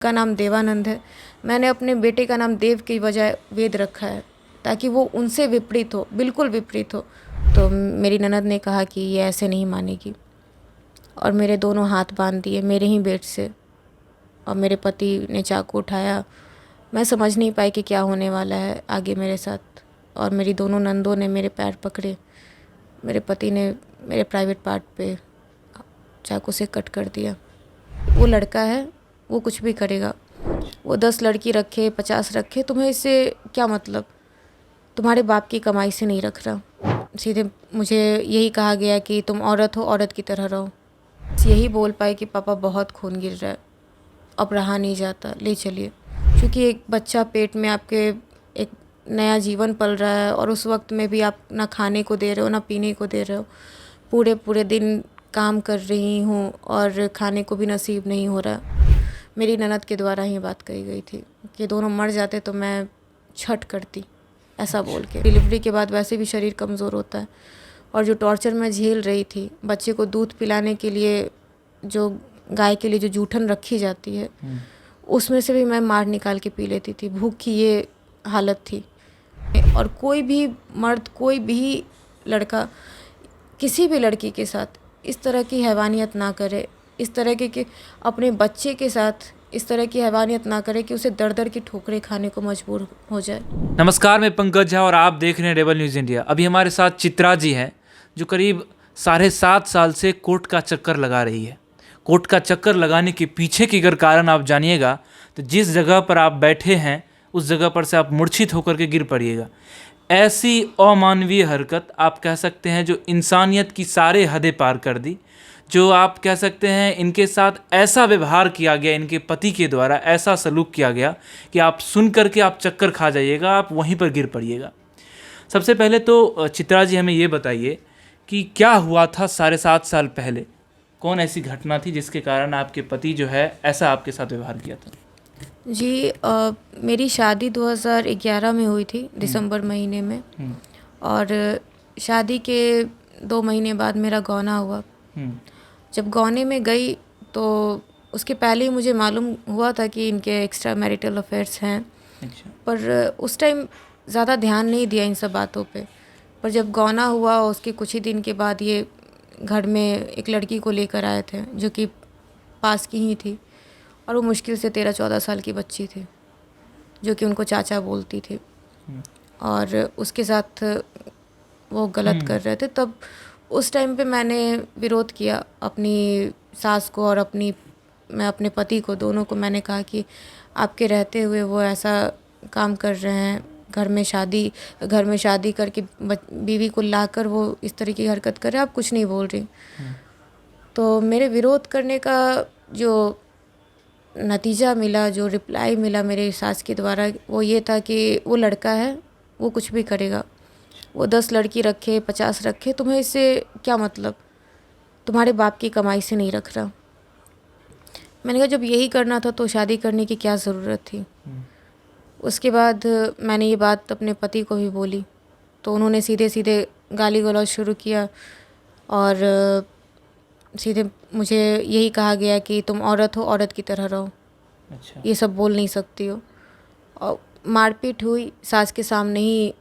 का नाम देवानंद है। मैंने अपने बेटे का नाम देव की बजाय वेद रखा है ताकि वो उनसे विपरीत हो, बिल्कुल विपरीत हो। तो मेरी ननद ने कहा कि ये ऐसे नहीं मानेगी और मेरे दोनों हाथ बांध दिए मेरे ही बेड से और मेरे पति ने चाकू उठाया। मैं समझ नहीं पाई कि क्या होने वाला है आगे मेरे साथ और मेरी दोनों नंदों ने मेरे पैर पकड़े। मेरे पति ने मेरे प्राइवेट पार्ट पे चाकू से कट कर दिया। वो लड़का है, वो कुछ भी करेगा। वो 10 लड़की रखे 50 रखे, तुम्हें इससे क्या मतलब? तुम्हारे बाप की कमाई से नहीं रख रहा। सीधे मुझे यही कहा गया कि तुम औरत हो, औरत की तरह रहो। यही बोल पाए कि पापा बहुत खून गिर रहा है, अब रहा नहीं जाता, ले चलिए। क्योंकि एक बच्चा पेट में आपके एक नया जीवन पल रहा है और उस वक्त में भी आप ना खाने को दे रहे हो ना पीने को दे रहे हो। पूरे पूरे दिन काम कर रही हूँ और खाने को भी नसीब नहीं हो रहा। मेरी ननद के द्वारा ही बात कही गई थी कि दोनों मर जाते तो मैं छठ करती, ऐसा बोल के। डिलीवरी के बाद वैसे भी शरीर कमज़ोर होता है और जो टॉर्चर मैं झेल रही थी, बच्चे को दूध पिलाने के लिए जो गाय के लिए जो जूठन रखी जाती है उसमें से भी मैं मार निकाल के पी लेती थी। भूख की ये हालत थी। और कोई भी मर्द, कोई भी लड़का किसी भी लड़की के साथ इस तरह की हैवानियत ना करे, इस तरह के अपने बच्चे के साथ इस तरह की हैवानियत ना करे कि उसे दर दर की ठोकरें खाने को मजबूर हो जाए। नमस्कार, मैं पंकज झा और आप देख रहे हैं रेबल न्यूज़ इंडिया। अभी हमारे साथ चित्रा जी हैं जो करीब 7.5 साल से कोर्ट का चक्कर लगा रही है। कोर्ट का चक्कर लगाने के पीछे की अगर कारण आप जानिएगा तो जिस जगह पर आप बैठे हैं उस जगह पर से आप मूर्छित होकर के गिर पड़िएगा। ऐसी अमानवीय हरकत आप कह सकते हैं जो इंसानियत की सारे हदें पार कर दी, जो आप कह सकते हैं इनके साथ ऐसा व्यवहार किया गया, इनके पति के द्वारा ऐसा सलूक किया गया कि आप सुन करके आप चक्कर खा जाइएगा, आप वहीं पर गिर पड़िएगा। सबसे पहले तो चित्रा जी हमें ये बताइए कि क्या हुआ था 7.5 साल पहले, कौन ऐसी घटना थी जिसके कारण आपके पति जो है ऐसा आपके साथ व्यवहार किया था? जी, मेरी शादी 2011 में हुई थी, दिसंबर महीने में। और शादी के 2 महीने बाद मेरा गौना हुआ। जब गौने में गई तो उसके पहले ही मुझे मालूम हुआ था कि इनके एक्स्ट्रा मैरिटल अफेयर्स हैं। अच्छा। पर उस टाइम ज़्यादा ध्यान नहीं दिया इन सब बातों पे। पर जब गौना हुआ उसके कुछ ही दिन के बाद ये घर में एक लड़की को लेकर आए थे जो कि पास की ही थी और वो मुश्किल से 13-14 साल की बच्ची थी जो कि उनको चाचा बोलती थी और उसके साथ वो गलत कर रहे थे। तब उस टाइम पे मैंने विरोध किया अपनी सास को और मैं अपने पति को, दोनों को मैंने कहा कि आपके रहते हुए वो ऐसा काम कर रहे हैं। घर में शादी करके बीवी को लाकर वो इस तरह की हरकत कर रहे हैं, आप कुछ नहीं बोल रही। तो मेरे विरोध करने का जो नतीजा मिला, जो रिप्लाई मिला मेरे सास के द्वारा, वो ये था कि वो लड़का है, वो कुछ भी करेगा। वो 10 लड़की रखे 50 रखे, तुम्हें इससे क्या मतलब? तुम्हारे बाप की कमाई से नहीं रख रहा। मैंने कहा जब यही करना था तो शादी करने की क्या ज़रूरत थी। उसके बाद मैंने ये बात अपने पति को भी बोली तो उन्होंने सीधे सीधे गाली गलौज शुरू किया और सीधे मुझे यही कहा गया कि तुम औरत हो, औरत की तरह रहो। अच्छा। ये सब बोल नहीं सकती हो। और मारपीट हुई, सास के सामने ही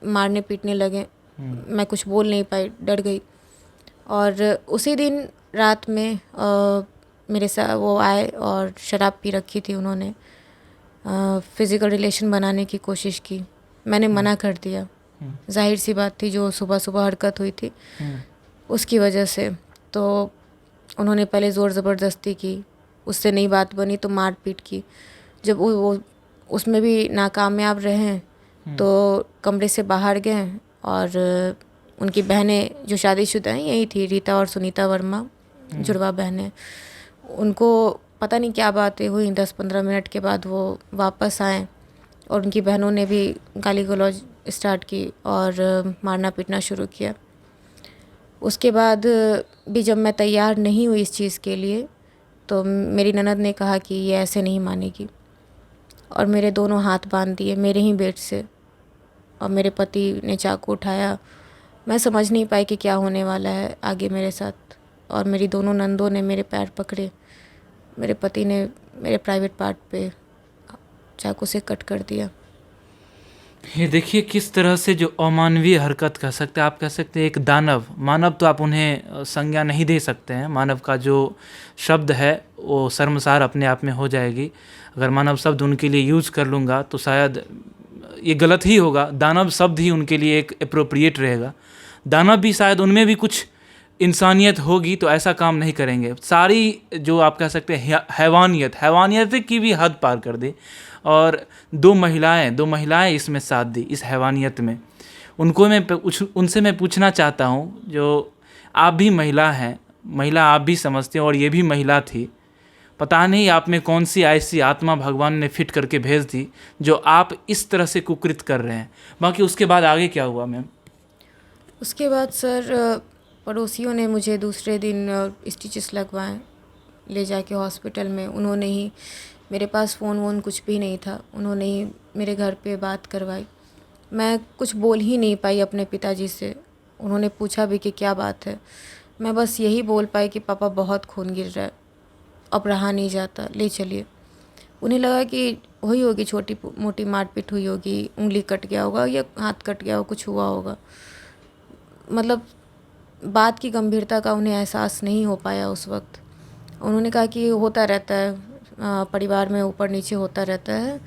मारने पीटने लगे। मैं कुछ बोल नहीं पाई, डर गई। और उसी दिन रात में मेरे साथ वो आए और शराब पी रखी थी उन्होंने। फ़िज़िकल रिलेशन बनाने की कोशिश की, मैंने मना कर दिया। जाहिर सी बात थी जो सुबह सुबह हरकत हुई थी उसकी वजह से। तो उन्होंने पहले ज़ोर ज़बरदस्ती की, उससे नहीं बात बनी तो मार पीट की। जब वो उसमें भी नाकामयाब रहे तो कमरे से बाहर गए और उनकी बहनें जो शादीशुदा हैं यही थी, रीता और सुनीता वर्मा, जुड़वा बहनें। उनको पता नहीं क्या बातें हुई, 10-15 मिनट के बाद वो वापस आए और उनकी बहनों ने भी गाली गलौज स्टार्ट की और मारना पीटना शुरू किया। उसके बाद भी जब मैं तैयार नहीं हुई इस चीज़ के लिए तो मेरी ननद ने कहा कि ये ऐसे नहीं मानेगी और मेरे दोनों हाथ बांध दिए मेरे ही बेड से और मेरे पति ने चाकू उठाया। मैं समझ नहीं पाई कि क्या होने वाला है आगे मेरे साथ और मेरी दोनों नंदों ने मेरे पैर पकड़े। मेरे पति ने मेरे प्राइवेट पार्ट पे चाकू से कट कर दिया। ये देखिए किस तरह से जो अमानवीय हरकत कह सकते हैं, आप कह सकते हैं एक दानव, मानव तो आप उन्हें संज्ञा नहीं दे सकते हैं, मानव का जो शब्द है वो शर्मसार अपने आप में हो जाएगी। अगर मानव शब्द उनके लिए यूज़ कर लूँगा तो शायद ये गलत ही होगा, दानव शब्द ही उनके लिए एक अप्रोप्रिएट रहेगा। दानव भी शायद उनमें भी कुछ इंसानियत होगी तो ऐसा काम नहीं करेंगे। सारी जो आप कह सकते हैं हैवानियत की भी हद पार कर दी। और दो महिलाएं इसमें साथ दी, इस हैवानियत में। उनसे मैं पूछना चाहता हूँ, जो आप भी महिला हैं, महिला आप भी समझते हैं और ये भी महिला थी, पता नहीं आप में कौन सी ऐसी आत्मा भगवान ने फिट करके भेज दी जो आप इस तरह से कुकृत कर रहे हैं। बाकी उसके बाद आगे क्या हुआ मैम? उसके बाद सर पड़ोसियों ने मुझे दूसरे दिन स्टिचेस लगवाए, ले जाके हॉस्पिटल में। उन्होंने ही, मेरे पास फ़ोन वोन कुछ भी नहीं था, उन्होंने ही मेरे घर पे बात करवाई। मैं कुछ बोल ही नहीं पाई अपने पिताजी से। उन्होंने पूछा भी कि क्या बात है, मैं बस यही बोल पाई कि पापा बहुत खून गिर रहा है, अब रहा नहीं जाता, ले चलिए। उन्हें लगा कि हुई होगी, छोटी मोटी मारपीट हुई होगी, उंगली कट गया होगा या हाथ कट गया हो, कुछ हुआ होगा। मतलब बात की गंभीरता का उन्हें एहसास नहीं हो पाया उस वक्त। उन्होंने कहा कि होता रहता है, परिवार में ऊपर नीचे होता रहता है,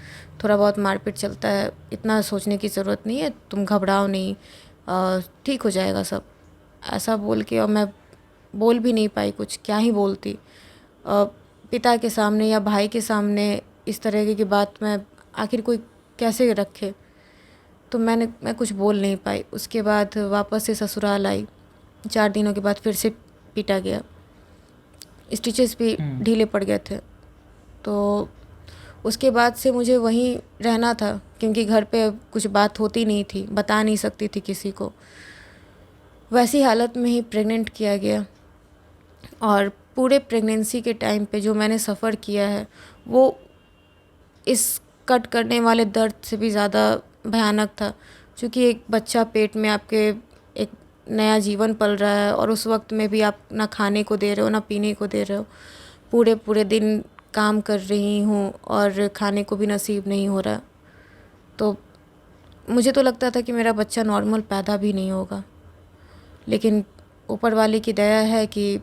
थोड़ा बहुत मारपीट चलता है, इतना सोचने की ज़रूरत नहीं है, तुम घबराओ नहीं, ठीक हो जाएगा सब। ऐसा बोल के, और मैं बोल भी नहीं पाई कुछ, क्या ही बोलती। पिता के सामने या भाई के सामने इस तरह की बात मैं आखिर कोई कैसे रखे, तो मैं कुछ बोल नहीं पाई। उसके बाद वापस से ससुराल आई, 4 दिनों के बाद फिर से पीटा गया, स्टिचेस भी ढीले पड़ गए थे। तो उसके बाद से मुझे वहीं रहना था, क्योंकि घर पे कुछ बात होती नहीं थी, बता नहीं सकती थी किसी को। वैसी हालत में ही प्रेग्नेंट किया गया, और पूरे प्रेगनेंसी के टाइम पे जो मैंने सफ़र किया है वो इस कट करने वाले दर्द से भी ज़्यादा भयानक था। क्योंकि एक बच्चा पेट में आपके, एक नया जीवन पल रहा है, और उस वक्त में भी आप ना खाने को दे रहे हो ना पीने को दे रहे हो। पूरे पूरे दिन काम कर रही हूँ और खाने को भी नसीब नहीं हो रहा। तो मुझे तो लगता था कि मेरा बच्चा नॉर्मल पैदा भी नहीं होगा, लेकिन ऊपर वाले की दया है कि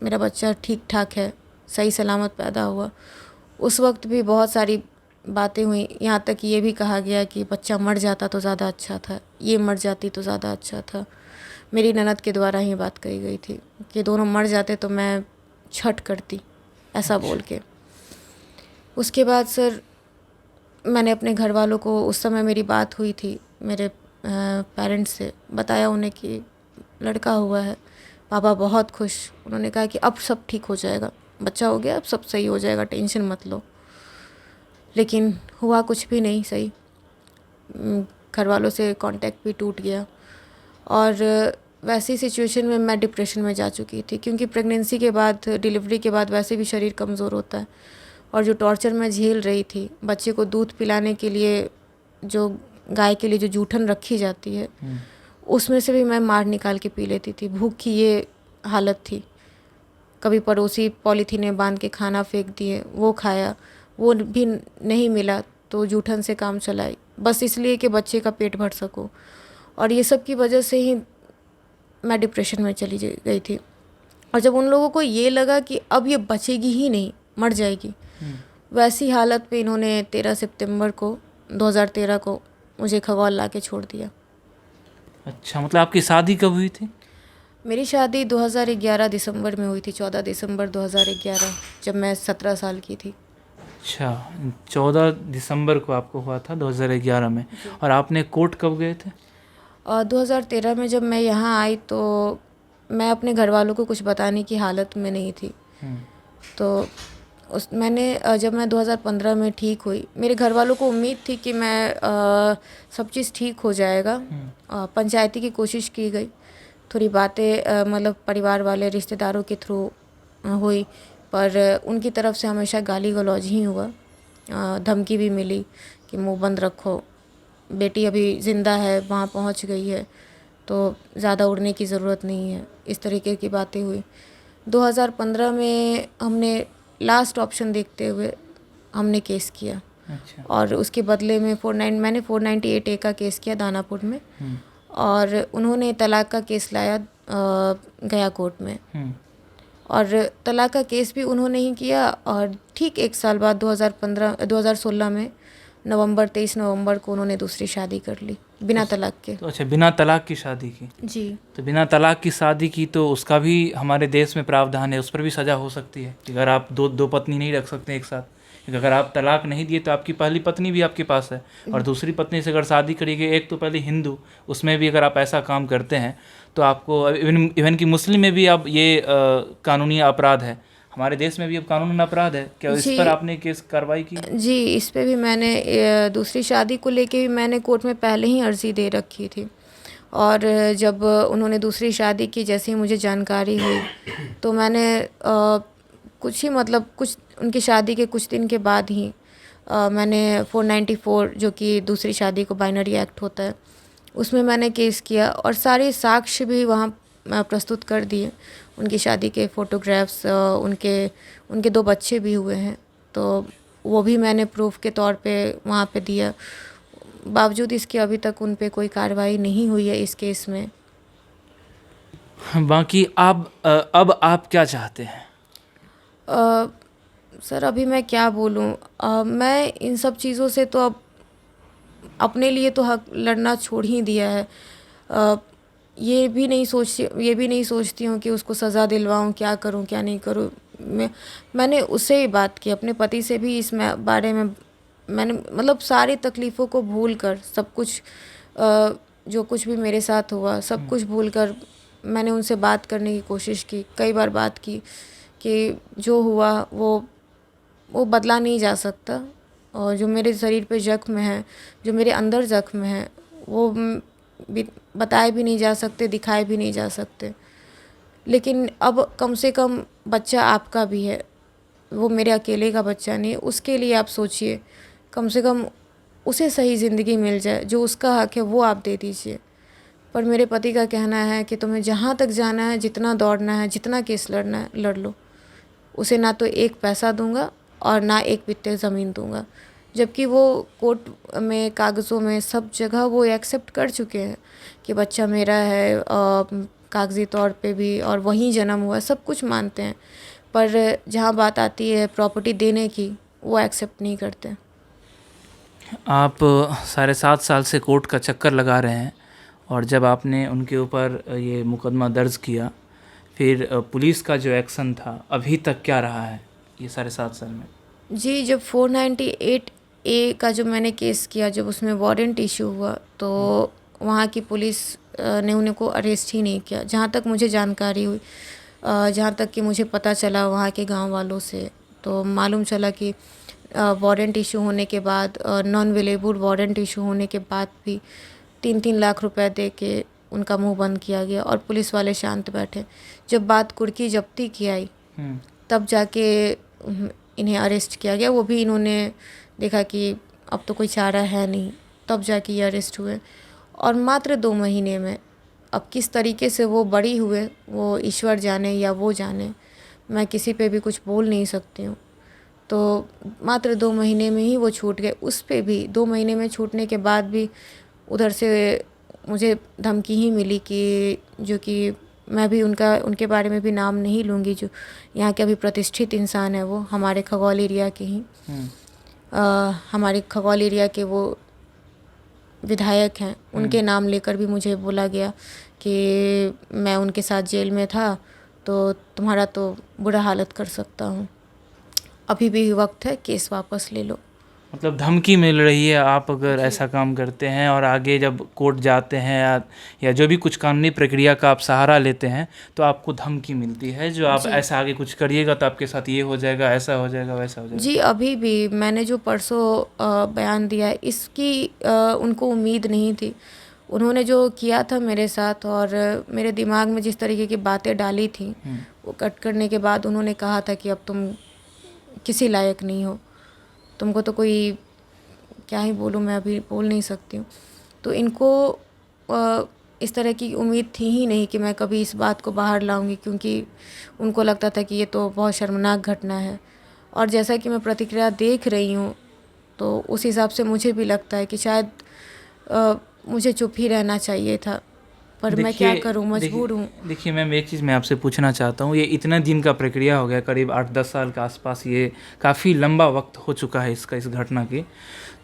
मेरा बच्चा ठीक ठाक है, सही सलामत पैदा हुआ। उस वक्त भी बहुत सारी बातें हुई, यहाँ तक ये भी कहा गया कि बच्चा मर जाता तो ज़्यादा अच्छा था, ये मर जाती तो ज़्यादा अच्छा था। मेरी ननद के द्वारा ही बात कही गई थी कि दोनों मर जाते तो मैं छठ करती, ऐसा बोल के। उसके बाद सर मैंने अपने घर वालों को, उस समय मेरी बात हुई थी मेरे पेरेंट्स से, बताया उन्हें कि लड़का हुआ है। पापा बहुत खुश, उन्होंने कहा कि अब सब ठीक हो जाएगा, बच्चा हो गया, अब सब सही हो जाएगा, टेंशन मत लो। लेकिन हुआ कुछ भी नहीं सही। घर वालों से कांटेक्ट भी टूट गया, और वैसी सिचुएशन में मैं डिप्रेशन में जा चुकी थी। क्योंकि प्रेगनेंसी के बाद, डिलीवरी के बाद वैसे भी शरीर कमज़ोर होता है, और जो टॉर्चर मैं झेल रही थी, बच्चे को दूध पिलाने के लिए जो गाय के लिए जो जूठन रखी जाती है, उसमें से भी मैं मार निकाल के पी लेती थी। भूख की ये हालत थी। कभी पड़ोसी पॉलीथीन में बांध के खाना फेंक दिए, वो खाया, वो भी नहीं मिला तो जूठन से काम चलाई, बस इसलिए कि बच्चे का पेट भर सकूं। और ये सब की वजह से ही मैं डिप्रेशन में चली गई थी। और जब उन लोगों को ये लगा कि अब ये बचेगी ही नहीं, मर जाएगी, वैसी हालत पे इन्होंने 13 सितंबर को 2013 को मुझे खगौल ला के छोड़ दिया। अच्छा, मतलब आपकी शादी कब हुई थी? मेरी शादी 2011 दिसंबर में हुई थी, 14 दिसंबर 2011, जब मैं 17 साल की थी। अच्छा, 14 दिसंबर को आपको हुआ था 2011 में। और आपने कोर्ट कब गए थे? 2013 में जब मैं यहाँ आई तो मैं अपने घर वालों को कुछ बताने की हालत में नहीं थी। तो जब मैं 2015 में ठीक हुई, मेरे घर वालों को उम्मीद थी कि मैं सब चीज़ ठीक हो जाएगा। पंचायती की कोशिश की गई, थोड़ी बातें मतलब परिवार वाले रिश्तेदारों के थ्रू हुई, पर उनकी तरफ से हमेशा गाली गलौज ही हुआ। धमकी भी मिली कि मुंह बंद रखो, बेटी अभी ज़िंदा है, वहाँ पहुँच गई है, तो ज़्यादा उड़ने की ज़रूरत नहीं है, इस तरीके की बातें हुई। 2015 में हमने लास्ट ऑप्शन देखते हुए हमने केस किया। अच्छा। और उसके बदले में मैंने 498A का केस किया दानापुर में, और उन्होंने तलाक का केस लाया गया कोर्ट में। और तलाक का केस भी उन्होंने ही किया, और ठीक 1 साल बाद 2016 में 23 नवंबर को उन्होंने दूसरी शादी कर ली बिना तलाक के। तो अच्छा, बिना तलाक की शादी की। जी। तो बिना तलाक की शादी की तो उसका भी हमारे देश में प्रावधान है, उस पर भी सज़ा हो सकती है कि अगर आप दो पत्नी नहीं रख सकते एक साथ। क्योंकि अगर आप तलाक नहीं दिए तो आपकी पहली पत्नी भी आपके पास है, और दूसरी पत्नी से अगर शादी करिएगा, एक तो पहले हिंदू, उसमें भी अगर आप ऐसा काम करते हैं तो आपको इवन कि मुस्लिम में भी अब ये कानूनी अपराध है। हमारे देश में भी अब कानूनी अपराध है क्या? इस पर आपने केस कार्रवाई की? जी, इस पे भी मैंने दूसरी शादी को लेके भी मैंने कोर्ट में पहले ही अर्जी दे रखी थी। और जब उन्होंने दूसरी शादी की, जैसे ही मुझे जानकारी हुई तो मैंने कुछ उनकी शादी के कुछ दिन के बाद ही मैंने 494 जो कि दूसरी शादी को बाइनरी एक्ट होता है, उसमें मैंने केस किया, और सारे साक्ष्य भी वहाँ प्रस्तुत कर दिए। उनकी शादी के फ़ोटोग्राफ्स, उनके 2 बच्चे भी हुए हैं, तो वो भी मैंने प्रूफ के तौर पे वहाँ पे दिया। बावजूद इसके अभी तक उन पे कोई कार्रवाई नहीं हुई है इस केस में। बाकी अब आप क्या चाहते हैं? सर अभी मैं क्या बोलूँ, मैं इन सब चीज़ों से तो अब अपने लिए तो हक लड़ना छोड़ ही दिया है। ये भी नहीं सोचती हूँ कि उसको सज़ा दिलवाऊँ, क्या करूँ क्या नहीं करूँ। मैंने उससे ही बात की, अपने पति से भी इस बारे में मैंने मतलब सारी तकलीफ़ों को भूल कर, सब कुछ जो कुछ भी मेरे साथ हुआ सब कुछ भूल कर मैंने उनसे बात करने की कोशिश की, कई बार बात की कि जो हुआ वो बदला नहीं जा सकता, और जो मेरे शरीर पे ज़ख्म है, जो मेरे अंदर ज़ख्म है, वो बताए भी नहीं जा सकते, दिखाए भी नहीं जा सकते। लेकिन अब कम से कम बच्चा आपका भी है, वो मेरे अकेले का बच्चा नहीं है। उसके लिए आप सोचिए, कम से कम उसे सही ज़िंदगी मिल जाए, जो उसका हक है वो आप दे दीजिए। पर मेरे पति का कहना है कि तुम्हें जहाँ तक जाना है, जितना दौड़ना है, जितना केस लड़ना है लड़ लो, उसे ना तो एक पैसा दूंगा और ना एक बित्ते ज़मीन दूंगा। जबकि वो कोर्ट में, कागज़ों में, सब जगह वो एक्सेप्ट कर चुके हैं कि बच्चा मेरा है, कागज़ी तौर पे भी, और वहीं जन्म हुआ, सब कुछ मानते हैं। पर जहाँ बात आती है प्रॉपर्टी देने की, वो एक्सेप्ट नहीं करते। आप 7.5 साल से कोर्ट का चक्कर लगा रहे हैं, और जब आपने उनके ऊपर ये मुकदमा दर्ज किया, फिर पुलिस का जो एक्शन था अभी तक क्या रहा है ये 7.5 साल में? जी, जब 498A का जो मैंने केस किया, जब उसमें वारंट इशू हुआ, तो वहाँ की पुलिस ने उनको अरेस्ट ही नहीं किया, जहाँ तक मुझे जानकारी हुई। जहाँ तक कि मुझे पता चला वहाँ के गांव वालों से, तो मालूम चला कि वारंट इशू होने के बाद, नॉन अवेलेबल वारंट इशू होने के बाद भी 3-3 लाख रुपए दे के उनका मुंह बंद किया गया, और पुलिस वाले शांत बैठे। जब बात कुर्की जब्ती की आई, तब जाके इन्हें अरेस्ट किया गया। वो भी इन्होंने देखा कि अब तो कोई चारा है नहीं, तब जाके ये अरेस्ट हुए। और मात्र 2 महीने में, अब किस तरीके से वो बड़ी हुए वो ईश्वर जाने या वो जाने, मैं किसी पे भी कुछ बोल नहीं सकती हूँ। तो मात्र 2 महीने में ही वो छूट गए। उस पे भी 2 महीने में छूटने के बाद भी उधर से मुझे धमकी ही मिली कि जो कि मैं भी उनके बारे में भी नाम नहीं लूँगी, जो यहाँ के अभी प्रतिष्ठित इंसान है, वो हमारे खगौल एरिया के ही हमारे खगौल एरिया के वो विधायक हैं, उनके नाम लेकर भी मुझे बोला गया कि मैं उनके साथ जेल में था, तो तुम्हारा तो बुरा हालत कर सकता हूँ, अभी भी वक्त है, केस वापस ले लो। मतलब धमकी मिल रही है, आप अगर ऐसा काम करते हैं और आगे जब कोर्ट जाते हैं या जो भी कुछ कानूनी प्रक्रिया का आप सहारा लेते हैं, तो आपको धमकी मिलती है, जो आप ऐसा आगे कुछ करिएगा तो आपके साथ ये हो जाएगा, ऐसा हो जाएगा, वैसा हो जाएगा। जी, अभी भी मैंने जो परसों बयान दिया है, इसकी उनको उम्मीद नहीं थी। उन्होंने जो किया था मेरे साथ, और मेरे दिमाग में जिस तरीके की बातें डाली थी, वो कट करने के बाद उन्होंने कहा था कि अब तुम किसी लायक नहीं हो, तुमको तो कोई, क्या ही बोलूँ, मैं अभी बोल नहीं सकती हूँ। तो इनको इस तरह की उम्मीद थी ही नहीं कि मैं कभी इस बात को बाहर लाऊंगी, क्योंकि उनको लगता था कि ये तो बहुत शर्मनाक घटना है। और जैसा कि मैं प्रतिक्रिया देख रही हूँ तो उस हिसाब से मुझे भी लगता है कि शायद मुझे चुप ही रहना चाहिए था, पर मैं क्या करूँ, मजबूर हूँ। देखिए मैम, एक चीज़ मैं आपसे पूछना चाहता हूँ। ये इतना दिन का प्रक्रिया हो गया, करीब 8-10 साल के आसपास, ये काफ़ी लंबा वक्त हो चुका है इसका, इस घटना की।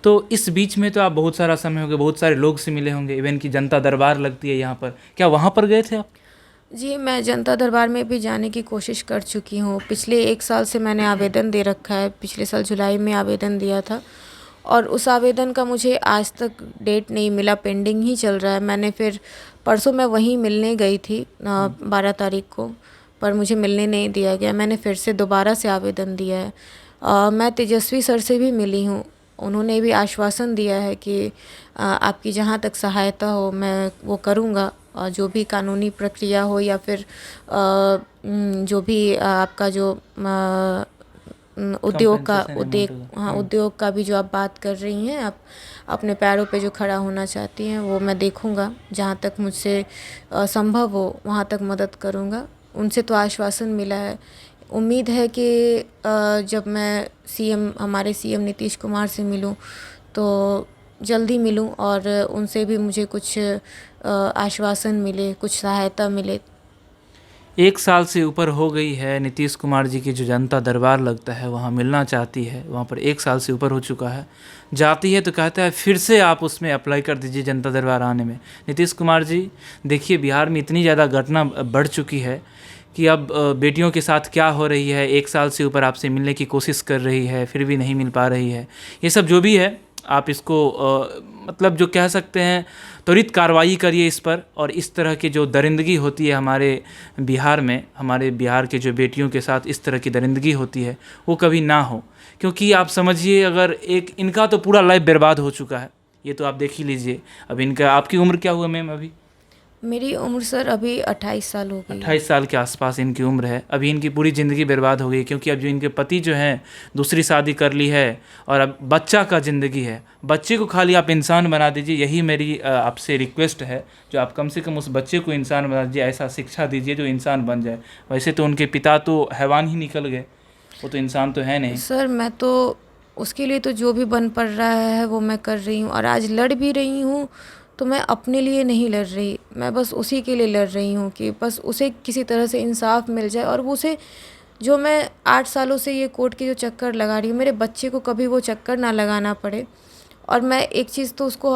तो इस बीच में तो आप बहुत सारा समय हो गया, बहुत सारे लोग से मिले होंगे, इवन की जनता दरबार लगती है यहाँ पर, क्या वहाँ पर गए थे आप? जी, मैं जनता दरबार में भी जाने की कोशिश कर चुकी हूँ। पिछले 1 साल से मैंने आवेदन दे रखा है, पिछले साल जुलाई में आवेदन दिया था और उस आवेदन का मुझे आज तक डेट नहीं मिला, पेंडिंग ही चल रहा है। मैंने फिर परसों मैं वहीं मिलने गई थी 12 तारीख को, पर मुझे मिलने नहीं दिया गया। मैंने फिर से दोबारा से आवेदन दिया है। मैं तेजस्वी सर से भी मिली हूँ, उन्होंने भी आश्वासन दिया है कि आपकी जहाँ तक सहायता हो मैं वो करूँगा, और जो भी कानूनी प्रक्रिया हो या फिर जो भी आपका जो उद्योग का Compensation amount होगा। हाँ, उद्योग का भी जो आप बात कर रही हैं, आप अपने पैरों पे जो खड़ा होना चाहती हैं वो मैं देखूँगा, जहाँ तक मुझसे संभव हो वहाँ तक मदद करूँगा। उनसे तो आश्वासन मिला है। उम्मीद है कि जब मैं हमारे सीएम नीतीश कुमार से मिलूं तो जल्दी मिलूं और उनसे भी मुझे कुछ आश्वासन मिले, कुछ सहायता मिले। 1 साल से ऊपर हो गई है, नीतीश कुमार जी की जो जनता दरबार लगता है वहाँ मिलना चाहती है, वहाँ पर 1 साल से ऊपर हो चुका है। जाती है तो कहता है फिर से आप उसमें अप्लाई कर दीजिए जनता दरबार आने में। नीतीश कुमार जी, देखिए बिहार में इतनी ज़्यादा घटना बढ़ चुकी है कि अब बेटियों के साथ क्या हो रही है, 1 साल से ऊपर आपसे मिलने की कोशिश कर रही है, फिर भी नहीं मिल पा रही है। ये सब जो भी है, आप इसको मतलब जो कह सकते हैं त्वरित कार्रवाई करिए इस पर, और इस तरह की जो दरिंदगी होती है हमारे बिहार में, हमारे बिहार के जो बेटियों के साथ इस तरह की दरिंदगी होती है वो कभी ना हो। क्योंकि आप समझिए, अगर एक इनका तो पूरा लाइफ बर्बाद हो चुका है, ये तो आप देख ही लीजिए। अब इनका, आपकी उम्र क्या हुआ मैम अभी? मेरी उम्र सर अभी 28 साल हो गई है। 28 साल के आसपास इनकी उम्र है। अभी इनकी पूरी ज़िंदगी बर्बाद हो गई, क्योंकि अब जो इनके पति जो हैं दूसरी शादी कर ली है, और अब बच्चा का ज़िंदगी है। बच्चे को खाली आप इंसान बना दीजिए, यही मेरी आपसे रिक्वेस्ट है। जो आप कम से कम उस बच्चे को इंसान बना दीजिए, ऐसा शिक्षा दीजिए जो इंसान बन जाए। वैसे तो उनके पिता तो हैवान ही निकल गए, वो तो इंसान तो है नहीं। सर मैं तो उसके लिए तो जो भी बन पड़ रहा है वो मैं कर रही हूँ, और आज लड़ भी रही हूँ तो मैं अपने लिए नहीं लड़ रही, मैं बस उसी के लिए लड़ रही हूँ कि बस उसे किसी तरह से इंसाफ मिल जाए, और वो उसे, जो मैं 8 सालों से ये कोर्ट के जो चक्कर लगा रही हूँ, मेरे बच्चे को कभी वो चक्कर ना लगाना पड़े। और मैं एक चीज़ तो उसको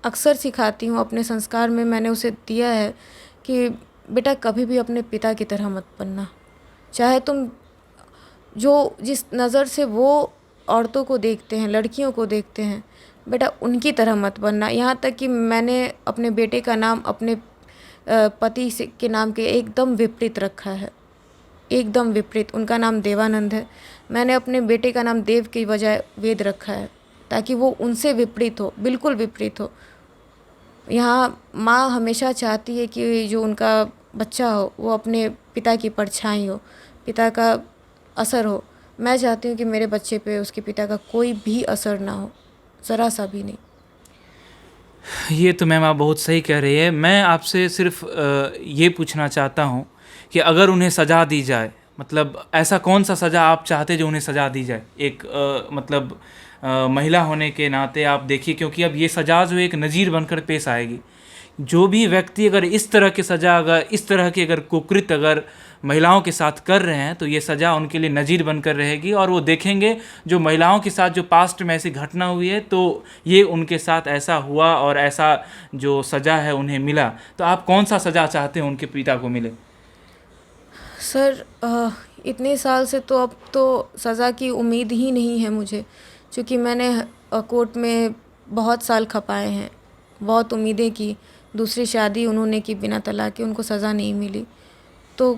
अक्सर सिखाती हूँ, अपने संस्कार में मैंने उसे दिया है कि बेटा कभी भी अपने पिता की तरह मत बनना। चाहे तुम जो जिस नज़र से वो औरतों को देखते हैं, लड़कियों को देखते हैं, बेटा उनकी तरह मत बनना। यहाँ तक कि मैंने अपने बेटे का नाम अपने पति से के नाम के एकदम विपरीत रखा है, एकदम विपरीत। उनका नाम देवानंद है, मैंने अपने बेटे का नाम देव की बजाय वेद रखा है, ताकि वो उनसे विपरीत हो, बिल्कुल विपरीत हो। यहाँ माँ हमेशा चाहती है कि जो उनका बच्चा हो वो अपने पिता की परछाई हो, पिता का असर हो। मैं चाहती हूँ कि मेरे बच्चे पे उसके पिता का कोई भी असर ना हो, ज़रा सा भी नहीं। ये तो मैम आप बहुत सही कह रही है। मैं आपसे सिर्फ ये पूछना चाहता हूँ कि अगर उन्हें सज़ा दी जाए, मतलब ऐसा कौन सा सज़ा आप चाहते जो उन्हें सज़ा दी जाए? एक मतलब महिला होने के नाते आप देखिए, क्योंकि अब ये सज़ा जो एक नज़ीर बनकर पेश आएगी। जो भी व्यक्ति अगर इस तरह की सज़ा, अगर इस तरह की अगर कुकृत्य अगर महिलाओं के साथ कर रहे हैं, तो ये सज़ा उनके लिए नज़ीर बनकर रहेगी, और वो देखेंगे जो महिलाओं के साथ जो पास्ट में ऐसी घटना हुई है तो ये उनके साथ ऐसा हुआ और ऐसा जो सज़ा है उन्हें मिला। तो आप कौन सा सज़ा चाहते हैं उनके पिता को मिले? सर इतने साल से तो अब तो सज़ा की उम्मीद ही नहीं है मुझे, क्योंकि मैंने कोर्ट में बहुत साल खपाए हैं, बहुत उम्मीदें की। दूसरी शादी उन्होंने की बिना तलाक के, उनको सज़ा नहीं मिली। तो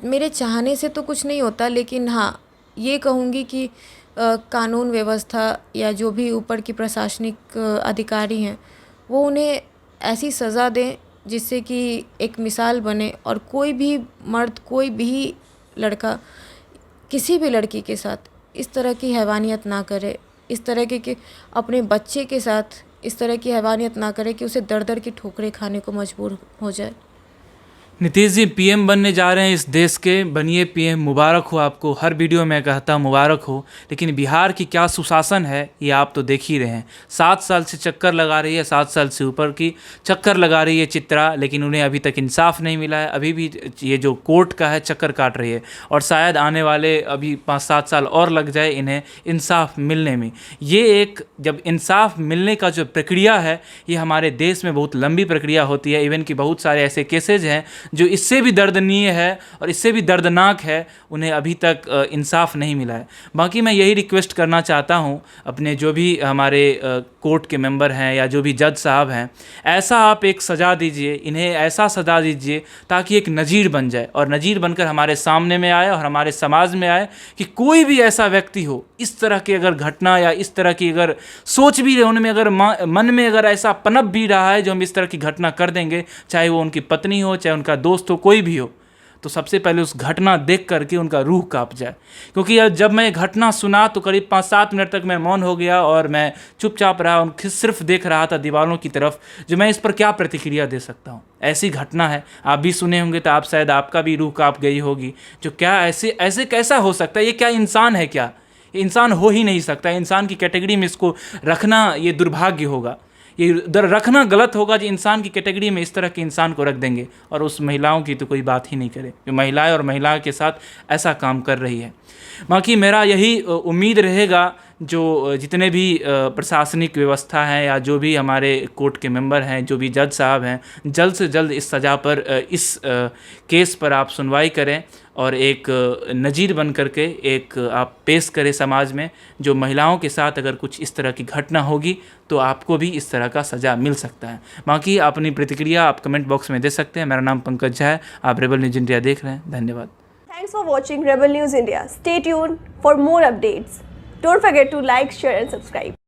मेरे चाहने से तो कुछ नहीं होता, लेकिन हाँ ये कहूँगी कि कानून व्यवस्था या जो भी ऊपर की प्रशासनिक अधिकारी हैं वो उन्हें ऐसी सज़ा दें जिससे कि एक मिसाल बने, और कोई भी मर्द, कोई भी लड़का किसी भी लड़की के साथ इस तरह की हैवानियत ना करे, इस तरह की कि अपने बच्चे के साथ इस तरह की हैवानियत ना करे कि उसे दर दर की ठोकरें खाने को मजबूर हो जाए। नीतीश जी पीएम बनने जा रहे हैं इस देश के, बनिए पीएम, मुबारक हो आपको। हर वीडियो में कहता हूँ मुबारक हो। लेकिन बिहार की क्या सुशासन है ये आप तो देख ही रहे हैं। 7 साल से चक्कर लगा रही है, 7 साल से ऊपर की चक्कर लगा रही है चित्रा, लेकिन उन्हें अभी तक इंसाफ नहीं मिला है। अभी भी ये जो कोर्ट का है चक्कर काट रही है, और शायद आने वाले अभी 5-7 साल और लग जाए इन्हें इंसाफ मिलने में। ये एक जब इंसाफ मिलने का जो प्रक्रिया है, ये हमारे देश में बहुत लंबी प्रक्रिया होती है। इवन कि बहुत सारे ऐसे केसेज हैं जो इससे भी दर्दनीय है और इससे भी दर्दनाक है, उन्हें अभी तक इंसाफ नहीं मिला है। बाकी मैं यही रिक्वेस्ट करना चाहता हूँ अपने जो भी हमारे कोर्ट के मेंबर हैं या जो भी जज साहब हैं, ऐसा आप एक सज़ा दीजिए, इन्हें ऐसा सज़ा दीजिए ताकि एक नज़ीर बन जाए, और नज़ीर बनकर हमारे सामने में आए और हमारे समाज में आए कि कोई भी ऐसा व्यक्ति हो, इस तरह की अगर घटना या इस तरह की अगर सोच भी रहे उनमें, अगर मन में अगर ऐसा पनप भी रहा है जो हम इस तरह की घटना कर देंगे, चाहे वो उनकी पत्नी हो, चाहे उनका दोस्त हो, कोई भी हो, तो सबसे पहले उस घटना देख करके उनका रूह कांप जाए। क्योंकि जब मैं घटना सुना तो करीब 5-7 मिनट तक मैं मौन हो गया और मैं चुपचाप रहा, उनकी सिर्फ देख रहा था दीवारों की तरफ, जो मैं इस पर क्या प्रतिक्रिया दे सकता हूँ। ऐसी घटना है, आप भी सुने होंगे तो आप शायद आपका भी रूह कांप गई होगी। जो क्या ऐसे कैसा हो सकता है, ये क्या इंसान है क्या? ये इंसान हो ही नहीं सकता। इंसान की कैटेगरी में इसको रखना ये दुर्भाग्य होगा, ये रखना गलत होगा। जो इंसान की कैटेगरी में इस तरह के इंसान को रख देंगे, और उस महिलाओं की तो कोई बात ही नहीं करे जो महिलाएं और महिलाओं के साथ ऐसा काम कर रही है। बाकी मेरा यही उम्मीद रहेगा, जो जितने भी प्रशासनिक व्यवस्था है या जो भी हमारे कोर्ट के मेंबर हैं, जो भी जज साहब हैं, जल्द से जल्द इस सज़ा पर, इस केस पर आप सुनवाई करें और एक नज़ीर बन करके एक आप पेश करें समाज में। जो महिलाओं के साथ अगर कुछ इस तरह की घटना होगी तो आपको भी इस तरह का सज़ा मिल सकता है। बाकी अपनी प्रतिक्रिया आप कमेंट बॉक्स में दे सकते हैं। मेरा नाम पंकज झा है, आप रेबल न्यूज़ इंडिया देख रहे हैं। धन्यवाद। Thanks for watching Rebel News India. Stay tuned for more updates. Don't forget to like, share and subscribe.